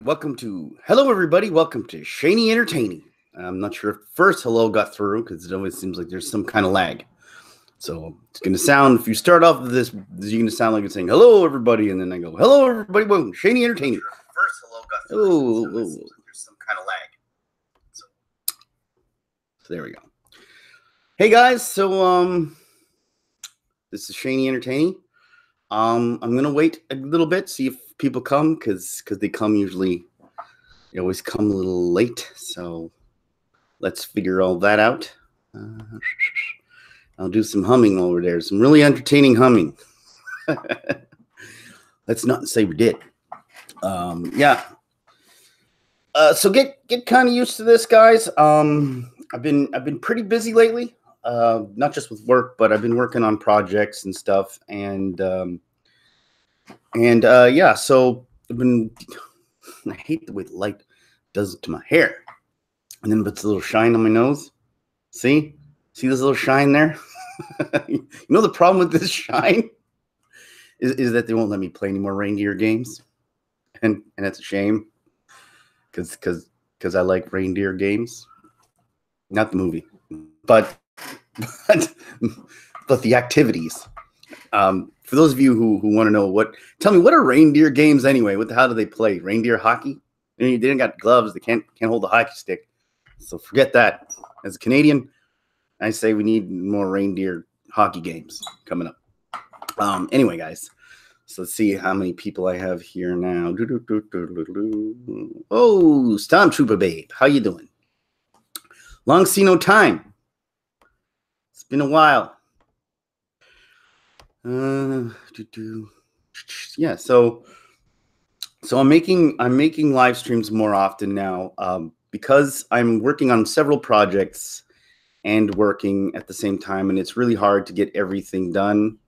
Hello everybody, welcome to Shaney Entertaining. I'm not sure if the first hello got through because it always seems like there's some kind of lag. So it's going to sound, if you start off with this, you're going to sound like you're saying hello everybody, and then I go, hello everybody, welcome to Shaney Entertaining. First hello got through. So there's some kind of lag. So there we go. Hey guys, so this is Shaney Entertaining. I'm going to wait a little bit, see if people come, because they come usually, they always come a little late. So let's figure all that out. I'll do some humming over there, some really entertaining humming. Let's not say we did. Yeah. So get kind of used to this, guys. I've been pretty busy lately. Not just with work, but I've been working on projects and stuff, and yeah, so I've been, I hate the way the light does it to my hair, and then puts a little shine on my nose. See this little shine there? You know the problem with this shine is that they won't let me play any more reindeer games, and that's a shame, because I like reindeer games, not the movie, but the activities. For those of you who want to know, tell me, what are reindeer games anyway? How do they play? Reindeer hockey? They didn't got gloves. They can't hold a hockey stick. So forget that. As a Canadian, I say we need more reindeer hockey games coming up. Anyway, guys, so let's see how many people I have here now. Oh, Stormtrooper Babe, how you doing? Long see no time. It's been a while. Yeah, so I'm making live streams more often now, because I'm working on several projects and working at the same time, and it's really hard to get everything done.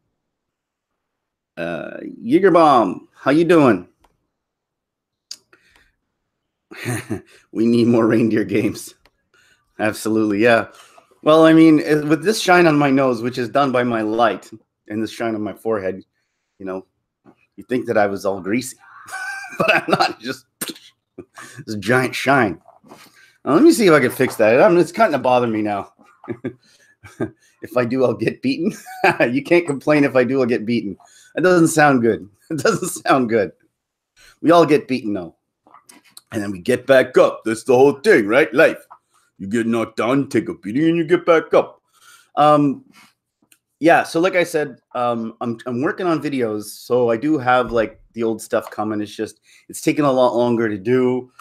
Jägerbomb, how you doing? We need more reindeer games. Absolutely, yeah. Well, I mean, with this shine on my nose, which is done by my light, and this shine on my forehead, you know, you think that I was all greasy, but I'm not. Just this giant shine. Let me see if I can fix that. It's kind of bothering me now. If I do, I'll get beaten. You can't complain if I do, I'll get beaten. That doesn't sound good. It doesn't sound good. We all get beaten, though. And then we get back up. That's the whole thing, right? Life. You get knocked down, take a beating, and you get back up. Yeah, so like I said, I'm working on videos, so I do have like the old stuff coming. It's taking a lot longer to do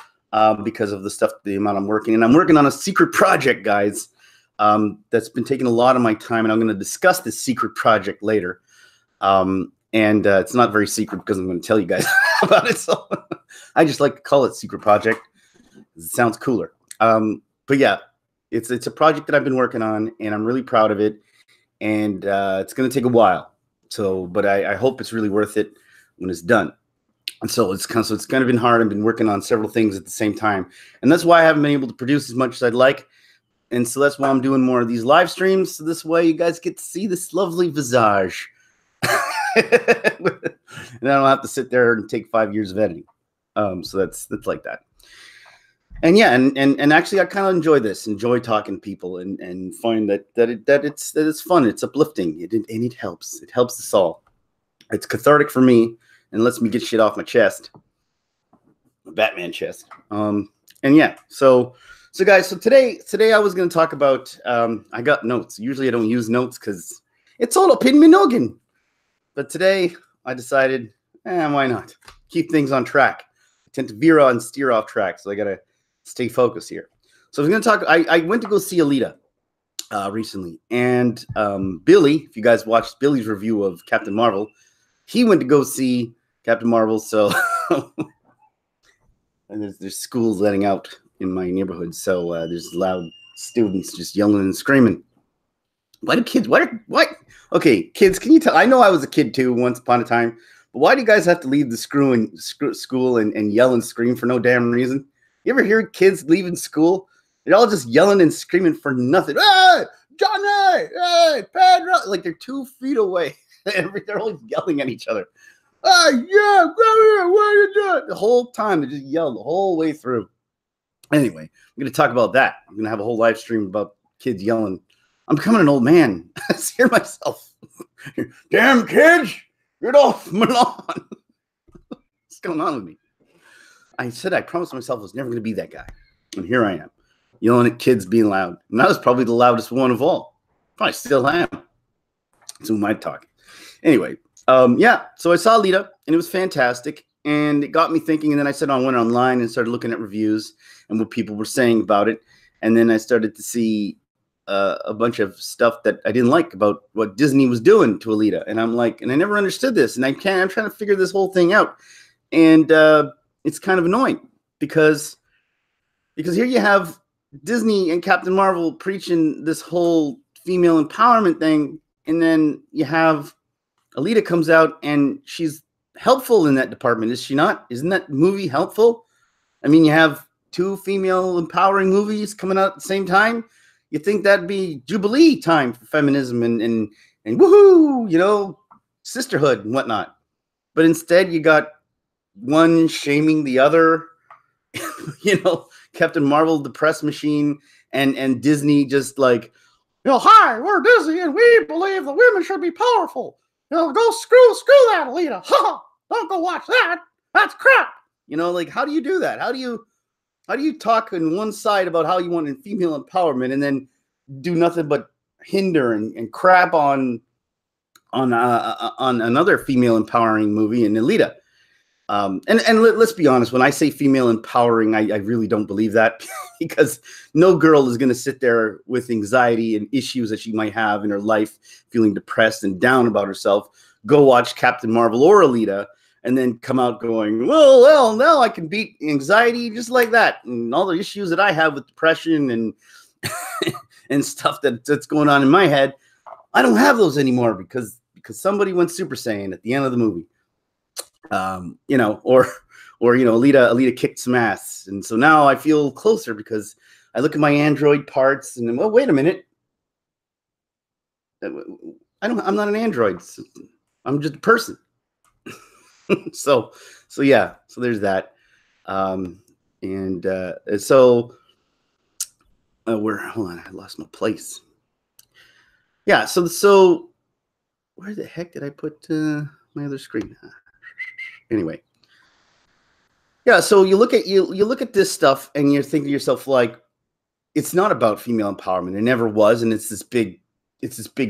because of the amount I'm working. And I'm working on a secret project, guys, that's been taking a lot of my time, and I'm going to discuss this secret project later. And it's not very secret because I'm going to tell you guys about it. So I just like to call it secret project. It sounds cooler. But yeah, it's a project that I've been working on, and I'm really proud of it. And it's going to take a while. But I hope it's really worth it when it's done. And so it's kind of been hard. I've been working on several things at the same time, and that's why I haven't been able to produce as much as I'd like. And so that's why I'm doing more of these live streams. So this way you guys get to see this lovely visage. And I don't have to sit there and take 5 years of editing. So that's like that. And yeah, and actually, I kind of enjoy talking to people, and find that it's fun, it's uplifting, and it helps. It helps us all. It's cathartic for me, and lets me get shit off my chest, my Batman chest. And yeah, so guys, so today I was going to talk about. I got notes. Usually I don't use notes because it's all up in my noggin. But today I decided, why not keep things on track? I tend to veer on, steer off track, so I gotta stay focused here. So I was going to talk. I went to go see Alita recently, and Billy, if you guys watched Billy's review of Captain Marvel, he went to go see Captain Marvel. So and there's schools letting out in my neighborhood, so there's loud students just yelling and screaming. Why do kids? What? Okay, kids, can you tell? I know I was a kid too once upon a time, but why do you guys have to leave the school and yell and scream for no damn reason? You ever hear kids leaving school? They're all just yelling and screaming for nothing. Hey, Johnny! Hey, Pedro! Like they're 2 feet away. They're always yelling at each other. Hey, yeah, come here. What are you The whole time they just yelled the whole way through. Anyway, I'm going to talk about that. I'm going to have a whole live stream about kids yelling. I'm becoming an old man. I hear myself. Damn kids, get off my lawn. What's going on with me? I said I promised myself I was never going to be that guy. And here I am, yelling at kids, being loud. And I was probably the loudest one of all. Probably still am. So who am I talking? Anyway, yeah, so I saw Alita, and it was fantastic. And it got me thinking. And then I went online and started looking at reviews and what people were saying about it. And then I started to see a bunch of stuff that I didn't like about what Disney was doing to Alita. And I'm like, and I never understood this. And I'm trying to figure this whole thing out. And it's kind of annoying because here you have Disney and Captain Marvel preaching this whole female empowerment thing. And then you have Alita comes out and she's helpful in that department, is she not? Isn't that movie helpful? I mean, you have 2 female empowering movies coming out at the same time. You think that'd be Jubilee time for feminism and woohoo, you know, sisterhood and whatnot. But instead, you got one shaming the other. You know, Captain Marvel, the press machine, and Disney just like, you know, hi, we're Disney and we believe that women should be powerful. You know, go screw that, Alita. Ha! Don't go watch that. That's crap. You know, like, how do you do that? How do you talk on one side about how you want female empowerment and then do nothing but hinder and crap on another female empowering movie in Alita? And let's be honest, when I say female empowering, I really don't believe that because no girl is going to sit there with anxiety and issues that she might have in her life, feeling depressed and down about herself, go watch Captain Marvel or Alita, and then come out going, well, now I can beat anxiety just like that. And all the issues that I have with depression and and stuff that's going on in my head, I don't have those anymore because somebody went Super Saiyan at the end of the movie. You know, or you know, Alita kicked some ass, and so now I feel closer because I look at my Android parts and well, wait a minute, I'm not an Android, I'm just a person. so yeah, so there's that, hold on, I lost my place. Yeah, so where the heck did I put my other screen? Anyway, yeah. So you look at this stuff, and you're thinking to yourself, like, it's not about female empowerment. It never was, and it's this big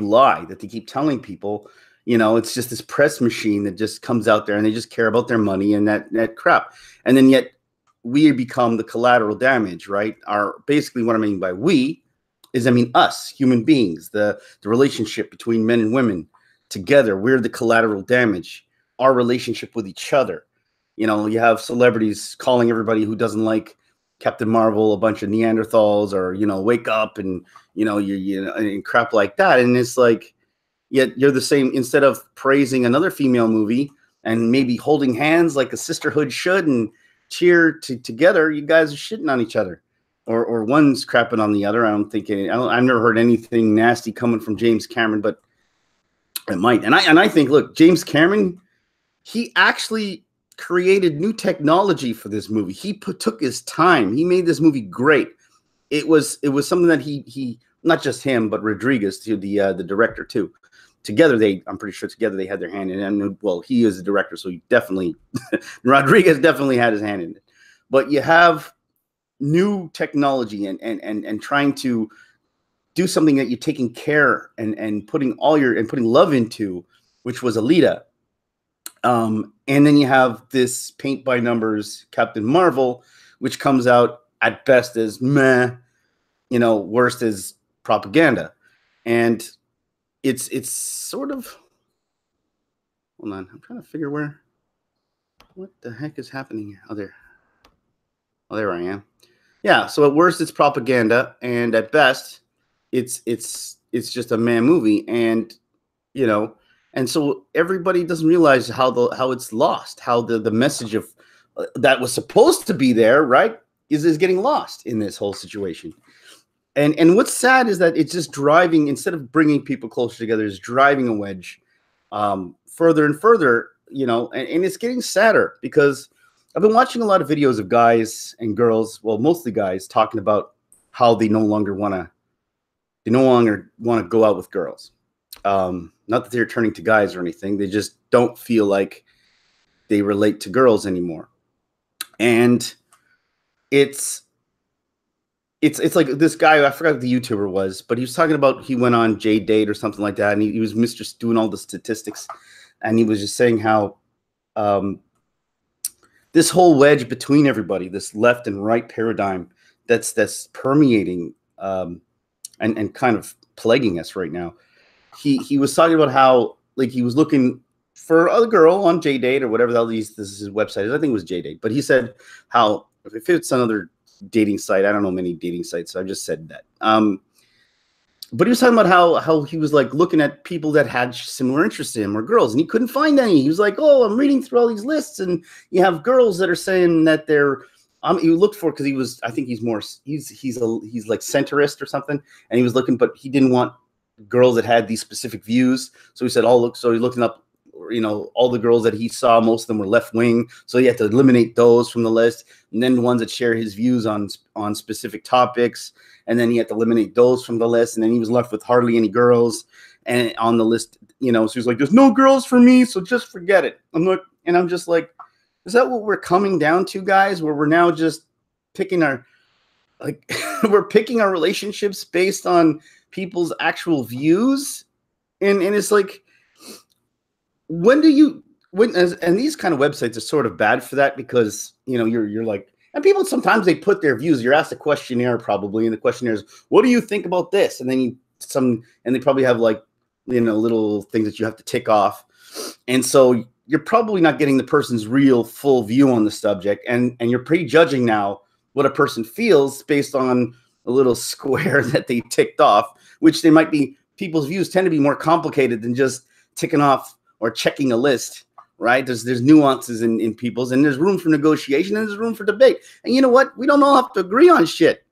lie that they keep telling people. You know, it's just this press machine that just comes out there, and they just care about their money and that crap. And then yet we become the collateral damage, right? Basically what I mean by we is, I mean us, human beings, the relationship between men and women together. We're the collateral damage. Our relationship with each other. You know, you have celebrities calling everybody who doesn't like Captain Marvel a bunch of Neanderthals, or, you know, wake up, and, you know, you know, and crap like that. And it's like, yet you're the same. Instead of praising another female movie and maybe holding hands like a sisterhood should and cheer together, you guys are shitting on each other, or one's crapping on the other. I've never heard anything nasty coming from James Cameron, but it might. And I think, look, James Cameron, he actually created new technology for this movie. He took his time. He made this movie great. It was something that he not just him, but Rodriguez, the director too. Together, I'm pretty sure together they had their hand in it. And well, he is the director, so he definitely Rodriguez definitely had his hand in it. But you have new technology and trying to do something that you're taking care and putting love into, which was Alita. And then you have this paint by numbers Captain Marvel, which comes out at best as meh, you know, worst as propaganda. And it's sort of, hold on, I'm trying to figure what the heck is happening. Oh, there I am. Yeah, so at worst it's propaganda, and at best it's just a meh movie. And, you know, and so everybody doesn't realize how it's lost, how the message of that was supposed to be there, right, is getting lost in this whole situation. And what's sad is that it's just driving, instead of bringing people closer together, is driving a wedge further and further, you know, and it's getting sadder because I've been watching a lot of videos of guys and girls, well, mostly guys, talking about how they no longer want to go out with girls. Not that they're turning to guys or anything. They just don't feel like they relate to girls anymore. And it's like this guy, I forgot who the YouTuber was, but he was talking about, he went on J-Date or something like that, and he was just doing all the statistics, and he was just saying how this whole wedge between everybody, this left and right paradigm that's permeating and kind of plaguing us right now. He was talking about how, like, he was looking for a girl on J-Date or whatever the hell this is his website is. I think it was J-Date, but he said how if it's another dating site, I don't know many dating sites, so I just said that. But he was talking about how he was like looking at people that had similar interests to him or girls, and he couldn't find any. He was like, "Oh, I'm reading through all these lists, and you have girls that are saying that they're." He looked for, because I think he's like centrist or something, and he was looking, but he didn't want girls that had these specific views. So he said, "Oh, look." So he's looking up, all the girls that he saw, most of them were left wing, so he had to eliminate those from the list, and then the ones that share his views on specific topics, and then he had to eliminate those from the list, and then he was left with hardly any girls and on the list. So he's like, "There's no girls for me, so just forget it." I'm just like, is that what we're coming down to, guys? Where we're now just picking we're picking our relationships based on people's actual views, and it's like, and these kind of websites are sort of bad for that, because you're like, and people sometimes they put their views. You're asked a questionnaire probably, and the questionnaire is, "What do you think about this?" And then they probably have little things that you have to tick off, and so you're probably not getting the person's real full view on the subject, and you're prejudging now what a person feels based on a little square that they ticked off, which they might be. People's views tend to be more complicated than just ticking off or checking a list, right? There's nuances in people's, and there's room for negotiation, and there's room for debate. And you know what? We don't all have to agree on shit.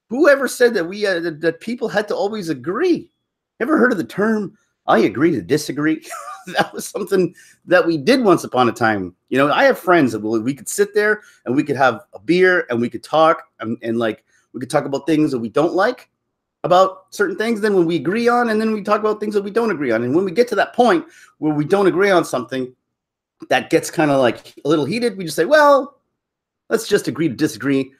Whoever said that that people had to always agree? Ever heard of the term "I agree to disagree"? That was something that we did once upon a time. I have friends that we could sit there and we could have a beer and we could talk and we could talk about things that we don't like about certain things. Then when we agree on, and then we talk about things that we don't agree on. And when we get to that point where we don't agree on something that gets kind of like a little heated, we just say, well, let's just agree to disagree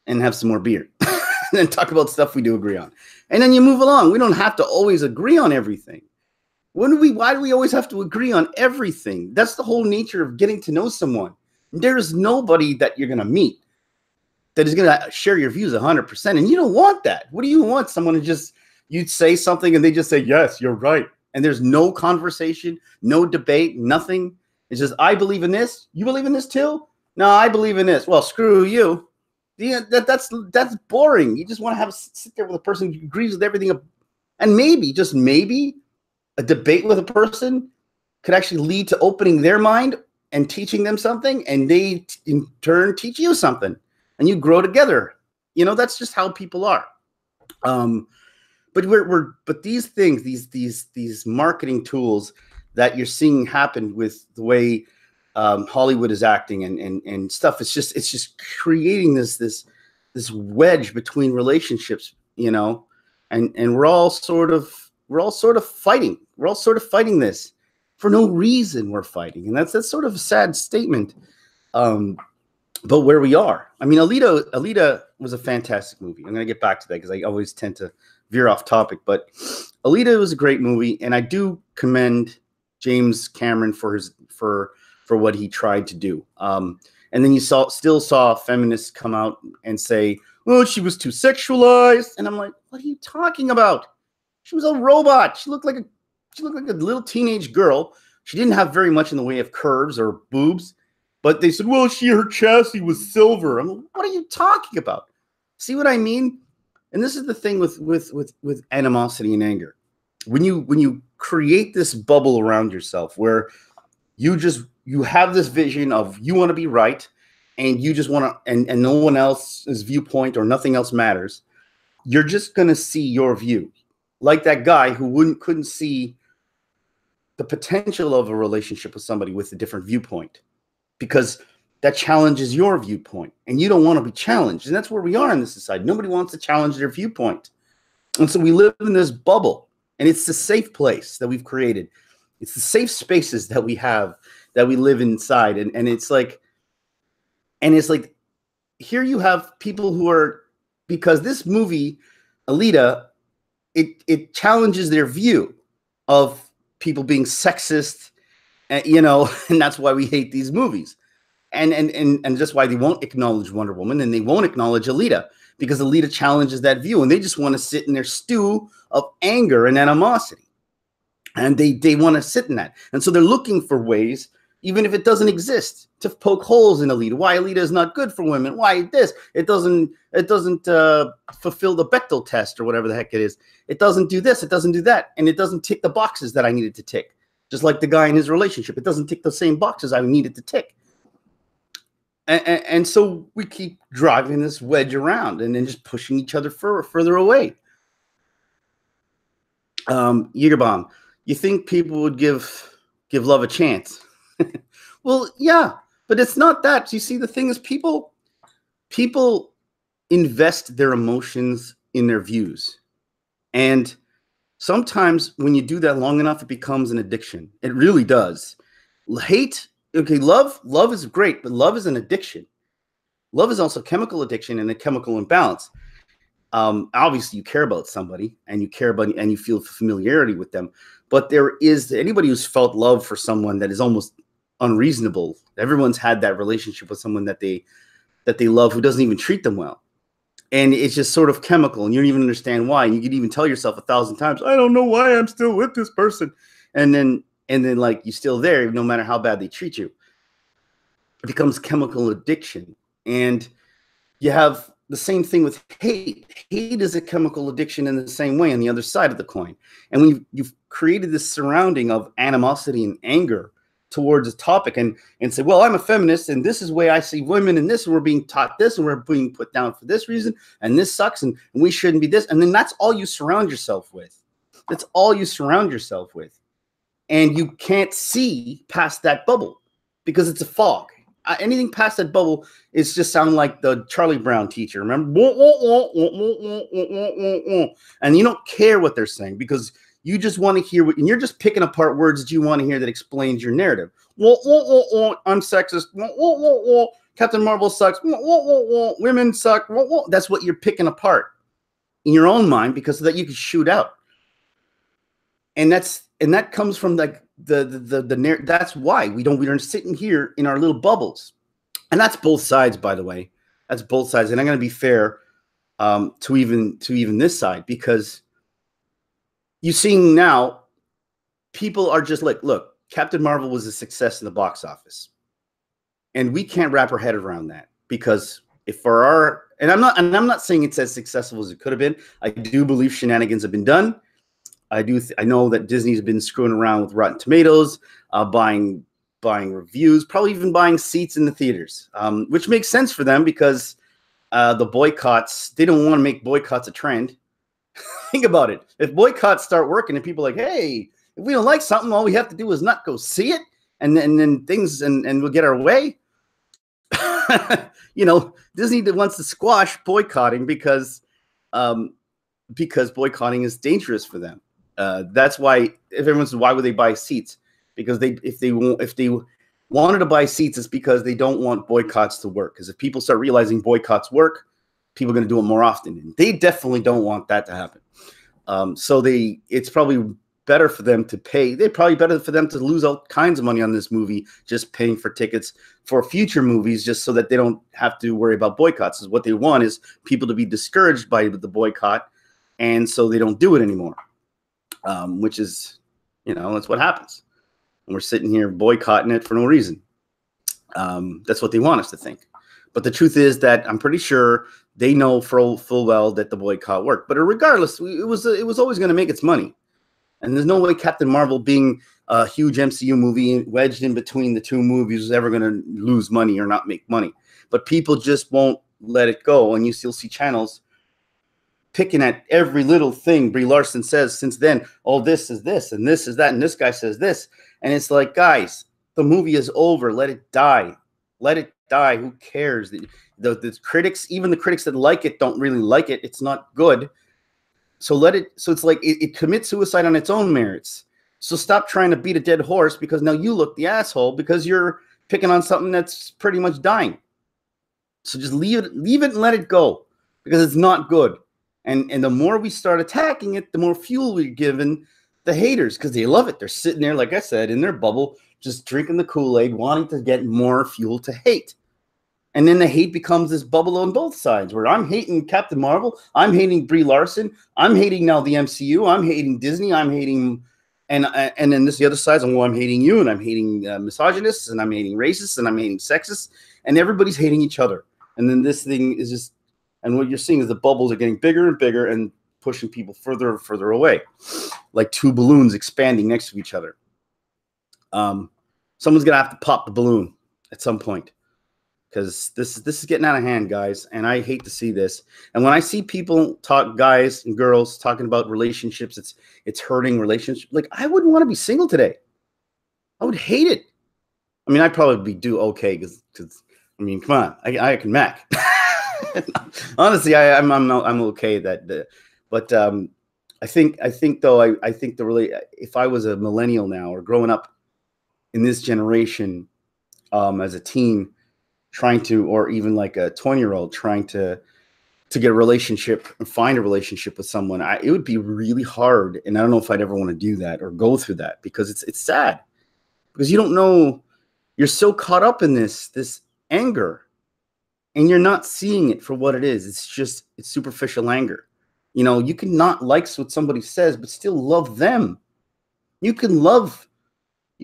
and have some more beer and then talk about stuff we do agree on. And then you move along. We don't have to always agree on everything. Why do we always have to agree on everything? That's the whole nature of getting to know someone. There's nobody that you're going to meet that is going to share your views 100%. And you don't want that. What do you want? Someone to you'd say something and they just say, "Yes, you're right." And there's no conversation, no debate, nothing. It's just, "I believe in this. You believe in this too?" "No, I believe in this." "Well, screw you." Yeah, that's boring. You just want to sit there with a person who agrees with everything. And maybe, just maybe, a debate with a person could actually lead to opening their mind and teaching them something, and they in turn teach you something, and you grow together. That's just how people are. But these things, these marketing tools that you're seeing happen with the way Hollywood is acting and stuff, it's just creating this wedge between relationships, and we're all sort of fighting. We're all sort of fighting this for no reason. We're fighting, and that's sort of a sad statement. But where we are, I mean, Alita was a fantastic movie. I'm going to get back to that because I always tend to veer off topic. But Alita was a great movie, and I do commend James Cameron for what he tried to do. And then you still saw feminists come out and say, "Oh, she was too sexualized," and I'm like, what are you talking about? She was a robot. She looked like a little teenage girl. She didn't have very much in the way of curves or boobs, but they said, "Well, her chassis was silver." I'm like, what are you talking about? See what I mean? And this is the thing with animosity and anger. When you create this bubble around yourself where you have this vision of you want to be right, and you just want to, and no one else's viewpoint or nothing else matters, you're just going to see your view. Like that guy who couldn't see the potential of a relationship with somebody with a different viewpoint, because that challenges your viewpoint, and you don't want to be challenged. And that's where we are in this society. Nobody wants to challenge their viewpoint. And so we live in this bubble, and it's the safe place that we've created. It's the safe spaces that we have, that we live inside. And it's like here you have people who are, because this movie, Alita, it challenges their view of people being sexist, you know, and that's why we hate these movies. And just why they won't acknowledge Wonder Woman, and they won't acknowledge Alita, because Alita challenges that view, and they just want to sit in their stew of anger and animosity. And they want to sit in that. And so they're looking for ways, even if it doesn't exist, to poke holes in Alita. Why Alita is not good for women. Why this. It doesn't fulfill the Bechdel test, or whatever the heck it is. It doesn't do this. It doesn't do that. And it doesn't tick the boxes that I needed to tick. Just like the guy in his relationship. It doesn't tick the same boxes I needed to tick. And so we keep driving this wedge around and then just pushing each other further away. Jägerbomb, you think people would give love a chance? Well, yeah, but it's not that. You see, the thing is, people invest their emotions in their views. And sometimes when you do that long enough, it becomes an addiction. It really does. Hate, okay, love is great, but love is an addiction. Love is also chemical addiction and a chemical imbalance. Obviously, you care about somebody, and you care about, and you feel familiarity with them. But there is anybody who's felt love for someone that is almost unreasonable. Everyone's had that relationship with someone that they love, who doesn't even treat them well. And it's just sort of chemical, and you don't even understand why. And you could even tell yourself 1,000 times, I don't know why I'm still with this person. And then like, you're still there, no matter how bad they treat you. It becomes chemical addiction. And you have the same thing with hate. Hate is a chemical addiction in the same way on the other side of the coin. And when you've created this surrounding of animosity and anger towards a topic, and say, well, I'm a feminist, and this is the way I see women, and this, and we're being taught this, and we're being put down for this reason, and this sucks, and we shouldn't be this. And then that's all you surround yourself with. That's all you surround yourself with. And you can't see past that bubble because it's a fog. Anything past that bubble is just sound like the Charlie Brown teacher. Remember? And you don't care what they're saying because you just want to hear what, and you're just picking apart words that you want to hear that explains your narrative. I'm sexist. Captain Marvel sucks. Women suck. That's what you're picking apart in your own mind because so that you can shoot out. And that comes from like that's why we're sitting here in our little bubbles. And that's both sides, by the way. That's both sides. And I'm going to be fair to even this side, because you see now people are just like, look, Captain Marvel was a success in the box office. And we can't wrap our head around that, because and I'm not saying it's as successful as it could have been. I do believe shenanigans have been done. I know that Disney's been screwing around with Rotten Tomatoes, buying reviews, probably even buying seats in the theaters, which makes sense for them because the boycotts, they don't want to make boycotts a trend. Think about it. If boycotts start working and people are like, hey, if we don't like something, all we have to do is not go see it, and then things, and we'll get our way. You know, Disney wants to squash boycotting because boycotting is dangerous for them. That's why, if everyone says, why would they buy seats? Because if they wanted to buy seats, it's because they don't want boycotts to work. Because if people start realizing boycotts work, people are going to do it more often. And they definitely don't want that to happen. So it's probably better for them to pay. They're probably better for them to lose all kinds of money on this movie, just paying for tickets for future movies, just so that they don't have to worry about boycotts. Is what they want is people to be discouraged by the boycott, and so they don't do it anymore. Which is, that's what happens. And we're sitting here boycotting it for no reason. That's what they want us to think. But the truth is that I'm pretty sure they know full well that the boycott worked. But regardless, it was always going to make its money. And there's no way Captain Marvel, being a huge MCU movie wedged in between the two movies, is ever going to lose money or not make money. But people just won't let it go. And you'll see channels picking at every little thing Brie Larson says since then. Oh, this is this, and this is that, and this guy says this. And it's like, guys, the movie is over. Let it die. Let it die. Who cares? The critics, even the critics that like it, don't really like it. It's not good. So let it. So it's like it commits suicide on its own merits. So stop trying to beat a dead horse because now you look the asshole because you're picking on something that's pretty much dying. So just leave it and let it go because it's not good. And the more we start attacking it, the more fuel we're giving the haters because they love it. They're sitting there, like I said, in their bubble, just drinking the Kool-Aid, wanting to get more fuel to hate. And then the hate becomes this bubble on both sides where I'm hating Captain Marvel, I'm hating Brie Larson, I'm hating now the MCU, I'm hating Disney, I'm hating, and then this the other side, well, I'm hating you, and I'm hating misogynists, and I'm hating racists, and I'm hating sexists, and everybody's hating each other. And then this thing is just, and what you're seeing is the bubbles are getting bigger and bigger and pushing people further and further away, like two balloons expanding next to each other. Someone's gonna have to pop the balloon at some point. Because this is getting out of hand, guys, and I hate to see this. And when I see people talk, guys and girls talking about relationships, it's hurting relationships. Like I wouldn't want to be single today. I would hate it. I mean, I'd probably do okay because I mean, come on, I can Mac. Honestly, I'm okay that. But I think though I think if I was a millennial now or growing up in this generation as a teen. Trying to, or even like a 20-year-old trying to get a relationship and find a relationship with someone, it would be really hard. And I don't know if I'd ever want to do that or go through that because it's sad because you don't know, you're so caught up in this anger and you're not seeing it for what it is. It's superficial anger. You know, you can not like what somebody says, but still love them. You can love.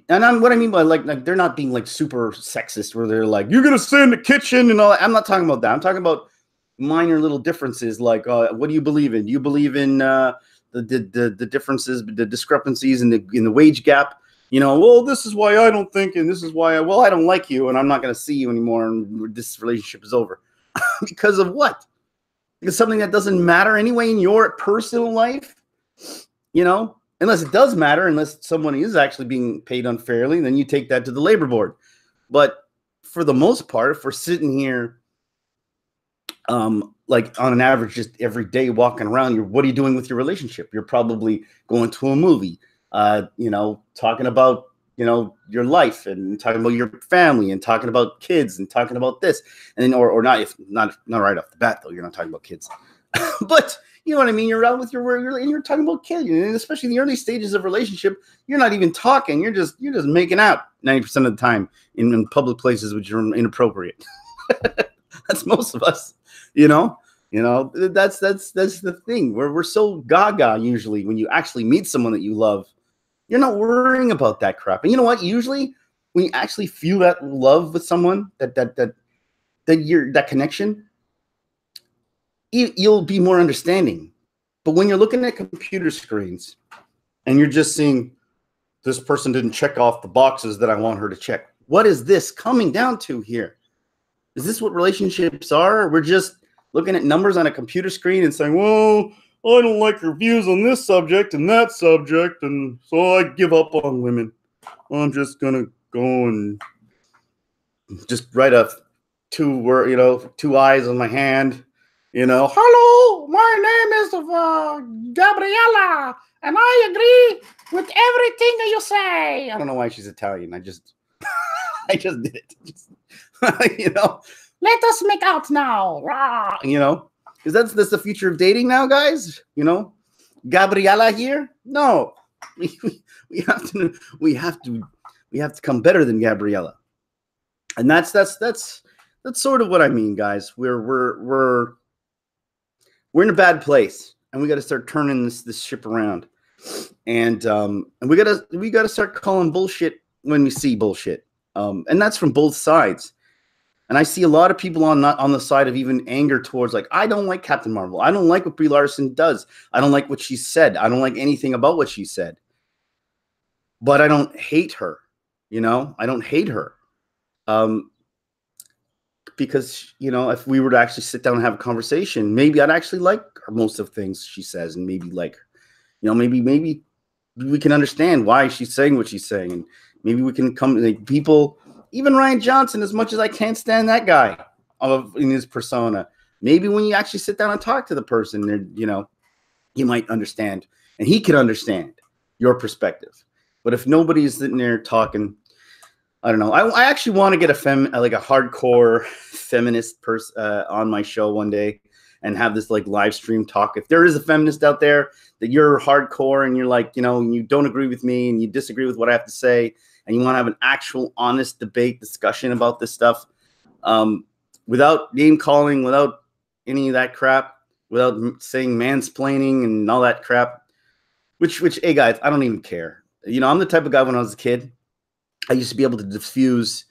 And what I mean by like they're not being like super sexist where they're like, you're going to stay in the kitchen and all that. I'm not talking about that. I'm talking about minor little differences. Like, what do you believe in? Do you believe in the differences, the discrepancies in the wage gap? You know, well, this is why I don't think, and this is why I don't like you and I'm not going to see you anymore. And this relationship is over because of what? Because something that doesn't matter anyway in your personal life, you know? Unless it does matter, unless someone is actually being paid unfairly, then you take that to the labor board. But for the most part, if we're sitting here, like on an average, just every day walking around, what are you doing with your relationship? You're probably going to a movie, you know, talking about, you know, your life and talking about your family and talking about kids and talking about this. And then, or not, if not right off the bat, though, you're not talking about kids. But you know what I mean? You're out with you're talking about kids, and especially in the early stages of relationship, you're not even talking. You're just making out 90% of the time in public places, which are inappropriate. That's most of us, you know. That's the thing. We're so gaga usually when you actually meet someone that you love. You're not worrying about that crap. And you know what? Usually, when you actually feel that love with someone, that connection, you'll be more understanding. But when you're looking at computer screens and you're just seeing this person didn't check off the boxes that I want her to check, what is this coming down to here? Is this what relationships are? We're just looking at numbers on a computer screen and saying, well, I don't like your views on this subject and that subject, and so I give up on women. I'm just going to go and just write two eyes on my hand. You know, hello, my name is Gabriella, and I agree with everything that you say. I don't know why she's Italian. I just did it. You know, let us make out now. Rah! You know, because that's the future of dating now, guys. You know, Gabriella here. No, we have to come better than Gabriella, and that's sort of what I mean, guys. We're in a bad place, and we got to start turning this ship around, and we gotta start calling bullshit when we see bullshit, and that's from both sides. And I see a lot of people on the side of even anger towards, like, I don't like Captain Marvel. I don't like what Brie Larson does. I don't like what she said. I don't like anything about what she said. But I don't hate her. You know, I don't hate her. Because, you know, if we were to actually sit down and have a conversation, maybe I'd actually like most of things she says, and maybe like her. You know, maybe we can understand why she's saying what she's saying, and maybe we can come, like, people even Ryan Johnson, as much as I can't stand that guy in his persona, maybe when you actually sit down and talk to the person, you know, you might understand, and he can understand your perspective. But if nobody's sitting there talking, I don't know. I actually want to get like a hardcore feminist person on my show one day and have this like live stream talk. If there is a feminist out there that you're hardcore and you're like, you know, you don't agree with me and you disagree with what I have to say and you want to have an actual honest debate discussion about this stuff, without name calling, without any of that crap, without saying mansplaining and all that crap, which, hey guys, I don't even care. You know, I'm the type of guy when I was a kid, I used to be able to diffuse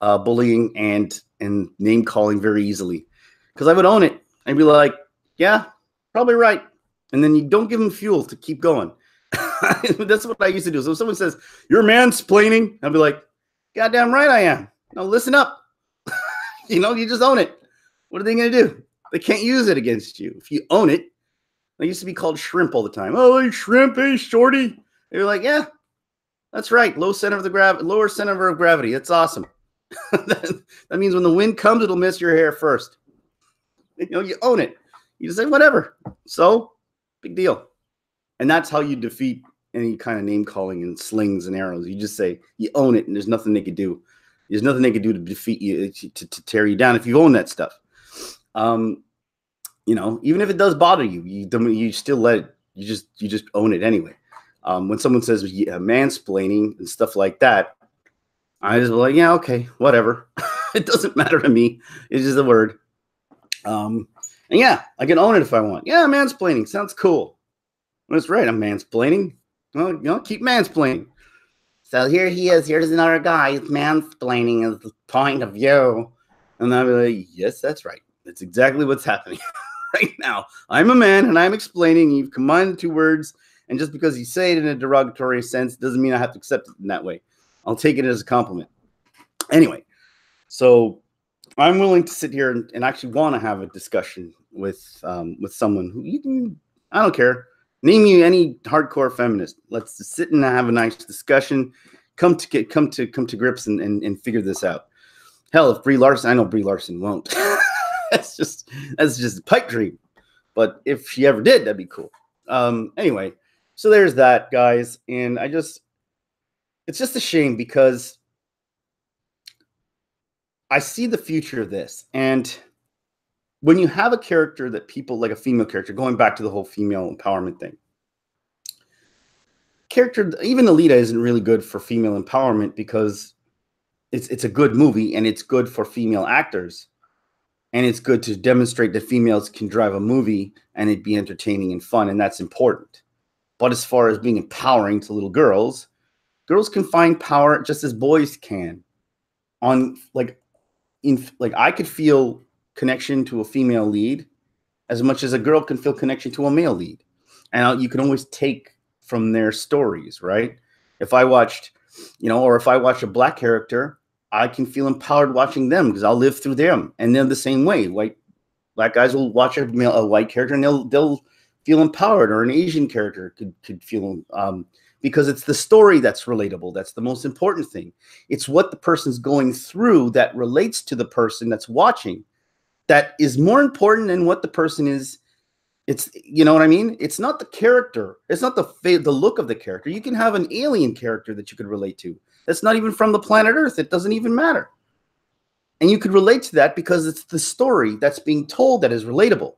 bullying and name calling very easily because I would own it. I'd be like, yeah, probably right. And then you don't give them fuel to keep going. That's what I used to do. So if someone says, you're mansplaining, I'll be like, goddamn right I am. No, listen up. You know, you just own it. What are they going to do? They can't use it against you. If you own it, I used to be called shrimp all the time. Oh, hey, shrimp, hey, shorty. You're like, yeah, that's right. Lower center of gravity. That's awesome. That means when the wind comes, it'll miss your hair first. You know, you own it. You just say, whatever. So, big deal. And that's how you defeat any kind of name calling and slings and arrows. You just say, you own it, and there's nothing they could do. There's nothing they could do to defeat you, to tear you down if you own that stuff. You know, even if it does bother you, you still let it. You just own it anyway. When someone says mansplaining and stuff like that, I just like, yeah, okay, whatever. It doesn't matter to me. It's just a word. And yeah, I can own it if I want. Yeah, mansplaining sounds cool. That's right. I'm mansplaining. Well, you know, keep mansplaining. So here he is. Here's another guy. He's mansplaining his point of view. And I'll be like, yes, that's right. That's exactly what's happening right now. I'm a man and I'm explaining. You've combined the two words. And just because you say it in a derogatory sense doesn't mean I have to accept it in that way. I'll take it as a compliment. Anyway, so I'm willing to sit here and actually want to have a discussion with someone who you can, I don't care. Name me any hardcore feminist. Let's just sit and have a nice discussion. Come to grips and figure this out. Hell, if Brie Larson, I know Brie Larson won't. that's just a pipe dream. But if she ever did, that'd be cool. Anyway, so there's that, guys. And it's just a shame because I see the future of this. And when you have a character that people like, a female character, going back to the whole female empowerment thing, even Alita isn't really good for female empowerment because it's a good movie and it's good for female actors. And it's good to demonstrate that females can drive a movie and it be entertaining and fun. And that's important. But as far as being empowering to little girls, girls can find power just as boys can. I could feel connection to a female lead as much as a girl can feel connection to a male lead. And you can always take from their stories, right? If I watched, or if I watch a black character, I can feel empowered watching them because I'll live through them. And they're the same way. Black guys will watch a white character and they'll feel empowered, or an Asian character could feel because it's the story that's relatable. That's the most important thing. It's what the person's going through that relates to the person that's watching. That is more important than what the person is. It's, you know what I mean? It's not the character. It's not the look of the character. You can have an alien character that you could relate to. That's not even from the planet Earth. It doesn't even matter. And you could relate to that because it's the story that's being told that is relatable.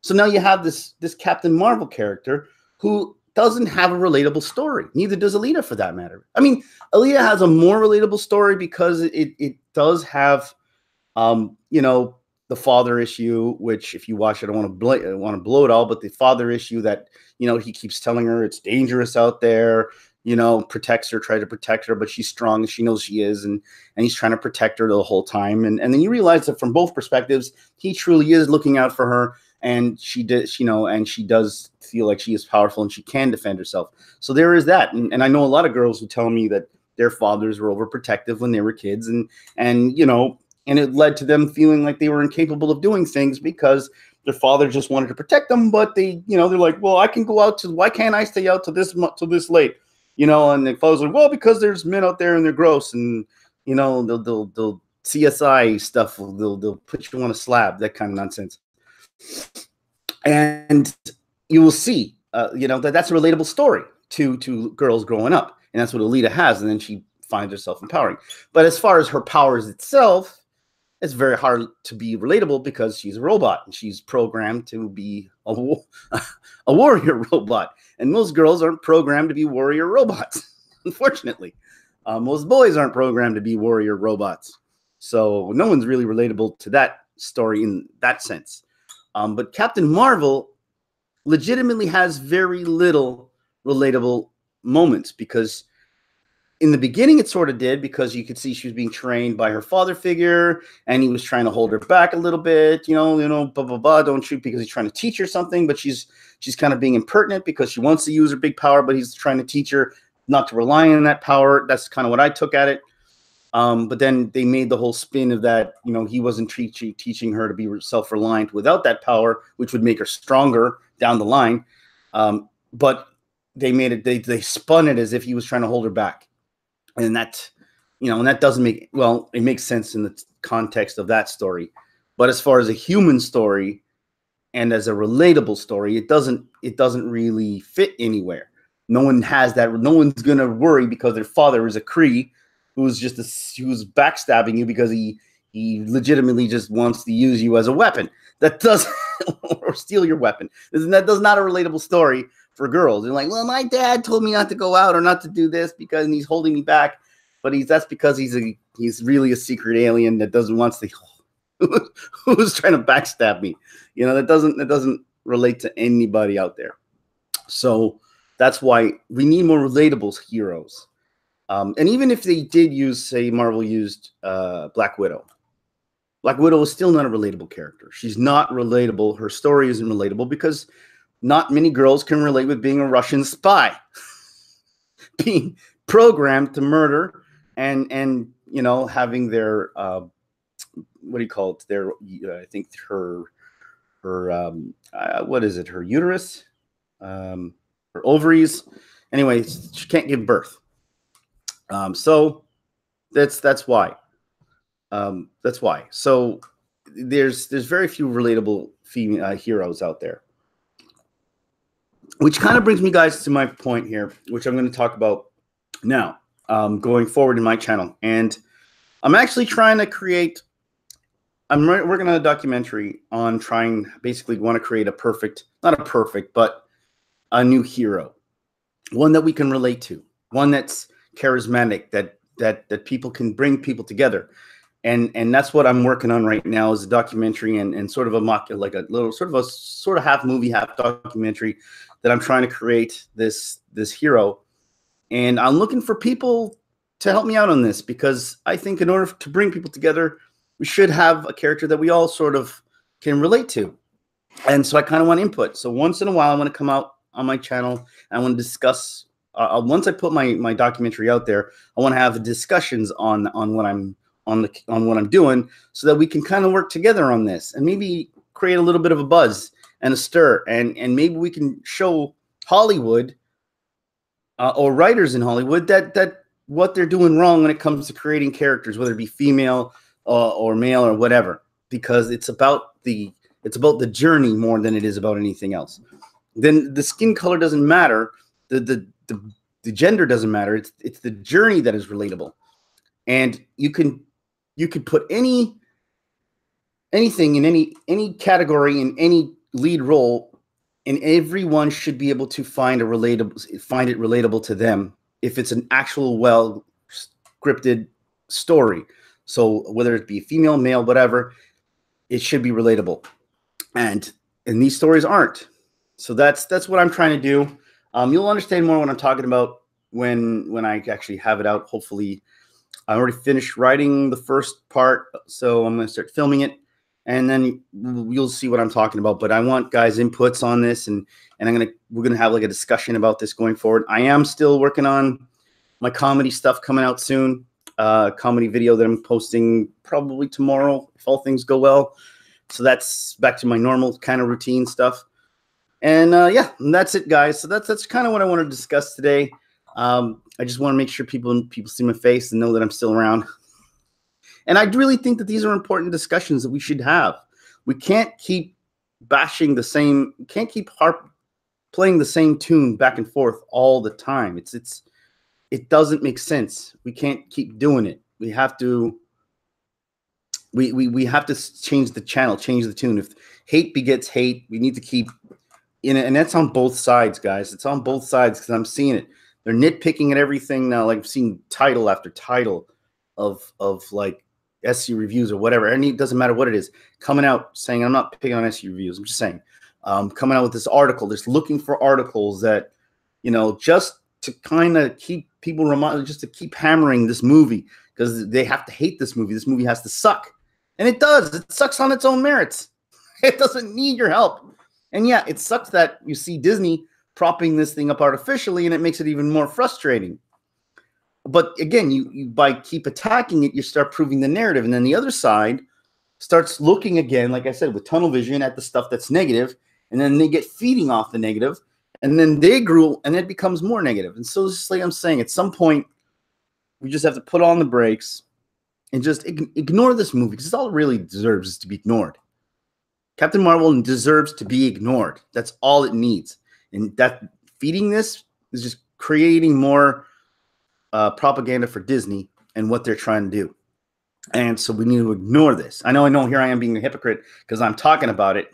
So now you have this Captain Marvel character who doesn't have a relatable story. Neither does Alita, for that matter. I mean, Alita has a more relatable story because it does have, the father issue, which if you watch it, I don't want to blow it all, but the father issue that, he keeps telling her it's dangerous out there, protects her, try to protect her, but she's strong. She knows she is. And he's trying to protect her the whole time. And then you realize that from both perspectives, he truly is looking out for her. And she did, and she does feel like she is powerful and she can defend herself. So there is that. And I know a lot of girls who tell me that their fathers were overprotective when they were kids. And it led to them feeling like they were incapable of doing things because their father just wanted to protect them. But they're like, well, I can go out why can't I stay out till this late? And the father's like, well, because there's men out there and they're gross. And, You know, they'll CSI stuff. They'll put you on a slab, that kind of nonsense. And you will see, you know, that's a relatable story to girls growing up, and that's what Alita has. And then she finds herself empowering. But as far as her powers itself, it's very hard to be relatable because she's a robot and she's programmed to be a warrior robot. And most girls aren't programmed to be warrior robots, unfortunately. Most boys aren't programmed to be warrior robots. So no one's really relatable to that story in that sense. But Captain Marvel legitimately has very little relatable moments, because in the beginning it sort of did, because you could see she was being trained by her father figure and he was trying to hold her back a little bit, you know, blah, blah, blah, don't shoot, because he's trying to teach her something, but she's kind of being impertinent because she wants to use her big power, but he's trying to teach her not to rely on that power. That's kind of what I took at it. But then they made the whole spin of that, you know, he wasn't teaching her to be self-reliant without that power, which would make her stronger down the line. But they made it, they spun it as if he was trying to hold her back. And that, you know, and that doesn't make, well, it makes sense in the context of that story. But as far as a human story and as a relatable story, it doesn't really fit anywhere. No one has that. No one's going to worry because their father is a Kree who's who's backstabbing you because he legitimately just wants to use you as a weapon. That doesn't, or steal your weapon. That's not a relatable story for girls. They're like, well, my dad told me not to go out or not to do this because he's holding me back. But that's because he's really a secret alien that wants to, who's trying to backstab me. You know, that doesn't relate to anybody out there. So that's why we need more relatable heroes. And even if they did use, say, Marvel used Black Widow. Black Widow is still not a relatable character. She's not relatable. Her story isn't relatable because not many girls can relate with being a Russian spy, being programmed to murder, and you know, having their what do you call it? Their I think her what is it? Her uterus, her ovaries. Anyway, she can't give birth. So that's why. That's why. So there's very few relatable female heroes out there. Which kind of brings me, guys, to my point here, which I'm going to talk about now, going forward in my channel. And I'm actually trying to create, I'm working on a documentary on basically want to create not a perfect, but a new hero. One that we can relate to. One that's charismatic, that people can bring people together. And that's what I'm working on right now, is a documentary and sort of a half movie, half documentary that I'm trying to create this hero. And I'm looking for people to help me out on this, because I think in order to bring people together, we should have a character that we all sort of can relate to. And so I kind of want input. So once in a while, I want to come out on my channel. I want to discuss, once I put my documentary out there, I want to have discussions on what I'm doing, so that we can kind of work together on this and maybe create a little bit of a buzz and a stir, and maybe we can show Hollywood or writers in Hollywood that what they're doing wrong when it comes to creating characters, whether it be female or male or whatever, because it's about the journey more than it is about anything else. Then the skin color doesn't matter, the gender doesn't matter. It's the journey that is relatable, and you can put anything in any category, in any lead role, and everyone should be able to find it relatable to them if it's an actual well scripted story. So whether it be female, male, whatever, it should be relatable. And these stories aren't. So that's what I'm trying to do. You'll understand more what I'm talking about when I actually have it out. Hopefully, I already finished writing the first part, so I'm going to start filming it, and then you'll see what I'm talking about. But I want guys' inputs on this, and we're gonna have like a discussion about this going forward. I am still working on my comedy stuff coming out soon. Comedy video that I'm posting probably tomorrow if all things go well. So that's back to my normal kind of routine stuff. And yeah, and that's it, guys. So that's kind of what I want to discuss today. I just want to make sure people see my face and know that I'm still around. And I really think that these are important discussions that we should have. We can't keep bashing the same, can't keep playing the same tune back and forth all the time. It doesn't make sense. We can't keep doing it. We have to we have to change the channel, change the tune. If hate begets hate, we need to keep in it, and that's on both sides, guys. It's on both sides because I'm seeing it. They're nitpicking at everything now. Like, I'm seeing title after title of like SC reviews or whatever. And it doesn't matter what it is, coming out saying, I'm not picking on SC reviews. I'm just saying, coming out with this article, just looking for articles that, you know, just to kind of keep people reminded, just to keep hammering this movie because they have to hate this movie. This movie has to suck. And it does. It sucks on its own merits. It doesn't need your help. And yeah, it sucks that you see Disney propping this thing up artificially, and it makes it even more frustrating. But again, you by keep attacking it, you start proving the narrative. And then the other side starts looking again, like I said, with tunnel vision at the stuff that's negative, and then they get feeding off the negative, and then they grew, and it becomes more negative. And so just like I'm saying, at some point, we just have to put on the brakes and just ignore this movie, because all it really deserves is to be ignored. Captain Marvel deserves to be ignored. That's all it needs. And that feeding this is just creating more propaganda for Disney and what they're trying to do. And so we need to ignore this. I know, here I am being a hypocrite because I'm talking about it,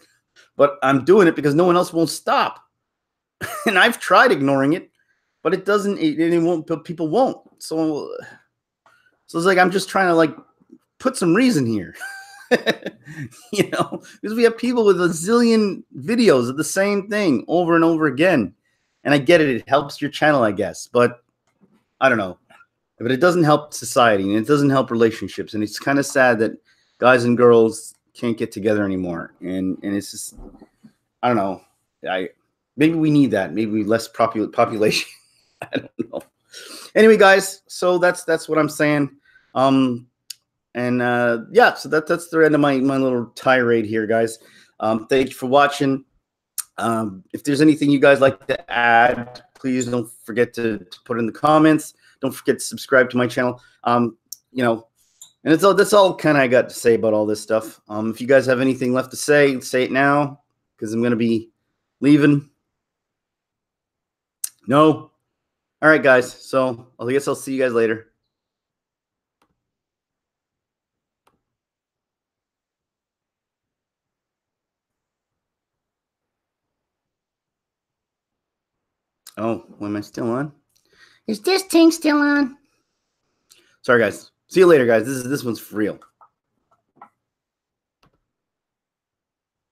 but I'm doing it because no one else won't stop. And I've tried ignoring it, but it doesn't, it won't, people won't. So it's like, I'm just trying to like put some reason here. You know, because we have people with a zillion videos of the same thing over and over again. And I get it. It helps your channel, I guess, but I don't know. But it doesn't help society, and it doesn't help relationships. And it's kind of sad that guys and girls can't get together anymore. And it's just, I don't know. Maybe we need that. Maybe less population. I don't know. Anyway, guys, so that's what I'm saying. Yeah, so that's the end of my little tirade here, guys. Thank you for watching. If there's anything you guys like to add, please don't forget to put in the comments. Don't forget to subscribe to my channel. You know, and that's all kind of I got to say about all this stuff. If you guys have anything left to say it now, because I'm gonna be leaving. No. All right, guys. So I guess I'll see you guys later. Oh, am I still on? Is this thing still on? Sorry, guys. See you later, guys. This one's for real.